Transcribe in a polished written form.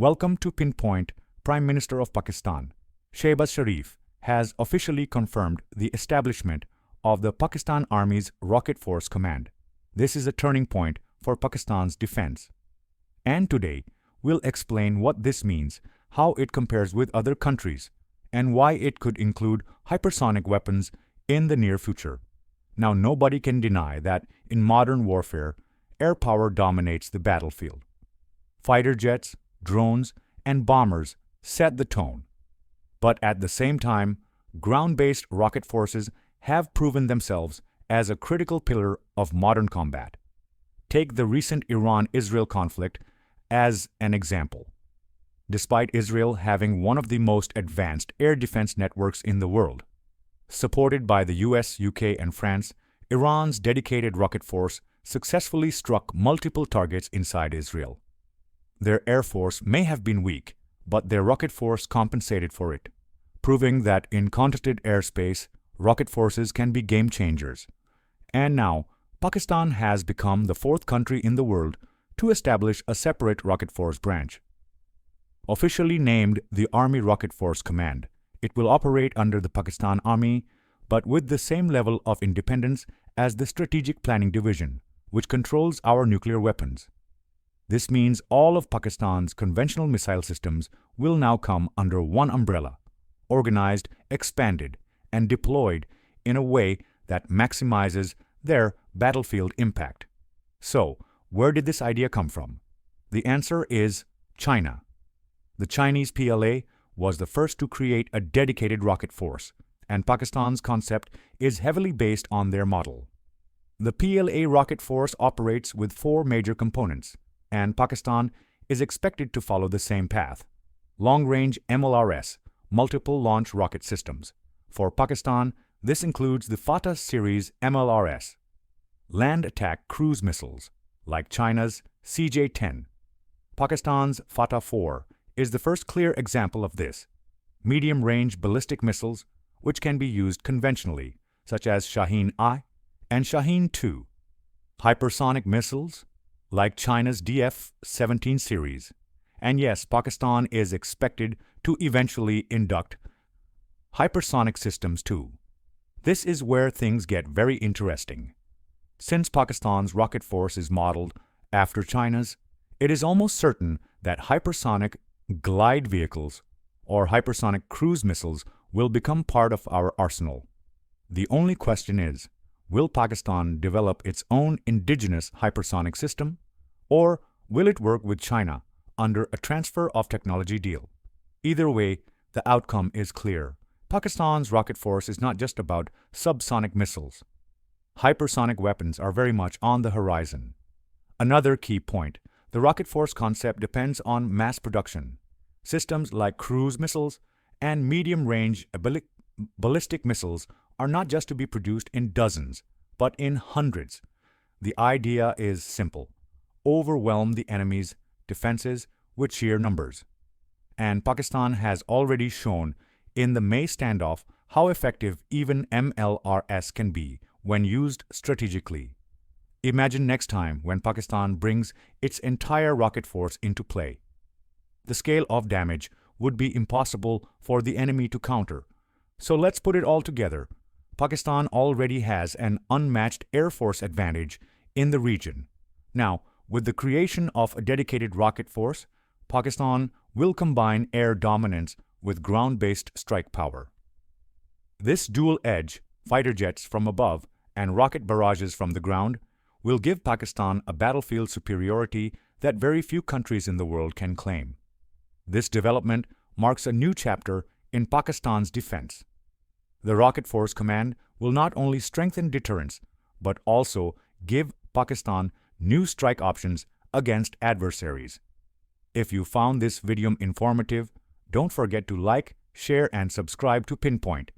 Welcome to Pinpoint. Prime Minister of Pakistan, Shehbaz Sharif, has officially confirmed the establishment of the Pakistan Army's Rocket Force Command. This is a turning point for Pakistan's defense. And today, we'll explain what this means, how it compares with other countries, and why it could include hypersonic weapons in the near future. Now, nobody can deny that in modern warfare, air power dominates the battlefield. Fighter jets, drones, and bombers set the tone. But at the same time, ground-based rocket forces have proven themselves as a critical pillar of modern combat. Take the recent Iran-Israel conflict as an example. Despite Israel having one of the most advanced air defense networks in the world, supported by the US, UK, and France, Iran's dedicated rocket force successfully struck multiple targets inside Israel. Their air force may have been weak, but their rocket force compensated for it, proving that in contested airspace, rocket forces can be game changers. And now, Pakistan has become the fourth country in the world to establish a separate rocket force branch. Officially named the Army Rocket Force Command, it will operate under the Pakistan Army, but with the same level of independence as the Strategic Planning Division, which controls our nuclear weapons. This means all of Pakistan's conventional missile systems will now come under one umbrella, organized, expanded, and deployed in a way that maximizes their battlefield impact. So, where did this idea come from? The answer is China. The Chinese PLA was the first to create a dedicated rocket force, and Pakistan's concept is heavily based on their model. The PLA rocket force operates with four major components, and Pakistan is expected to follow the same path. Long-range MLRS, multiple launch rocket systems. For Pakistan, this includes the Fateh series MLRS. Land attack cruise missiles, like China's CJ-10. Pakistan's Fateh 4 is the first clear example of this. Medium-range ballistic missiles, which can be used conventionally, such as Shaheen-I and Shaheen-2. Hypersonic missiles, like China's DF-17 series. And yes, Pakistan is expected to eventually induct hypersonic systems too. This is where things get very interesting. Since Pakistan's rocket force is modeled after China's, it is almost certain that hypersonic glide vehicles or hypersonic cruise missiles will become part of our arsenal. The only question is, will Pakistan develop its own indigenous hypersonic system, or will it work with China under a transfer of technology deal? Either way, the outcome is clear. Pakistan's rocket force is not just about subsonic missiles. Hypersonic weapons are very much on the horizon. Another key point, the rocket force concept depends on mass production. Systems like cruise missiles and medium-range ballistic missiles are not just to be produced in dozens, but in hundreds. The idea is simple: overwhelm the enemy's defenses with sheer numbers. And Pakistan has already shown in the May standoff how effective even MLRS can be when used strategically. Imagine next time when Pakistan brings its entire rocket force into play. The scale of damage would be impossible for the enemy to counter. So let's put it all together. Pakistan already has an unmatched air force advantage in the region. Now, with the creation of a dedicated rocket force, Pakistan will combine air dominance with ground-based strike power. This dual edge, fighter jets from above and rocket barrages from the ground, will give Pakistan a battlefield superiority that very few countries in the world can claim. This development marks a new chapter in Pakistan's defense. The Rocket Force Command will not only strengthen deterrence, but also give Pakistan new strike options against adversaries. If you found this video informative, don't forget to like, share, and subscribe to Pinpoint.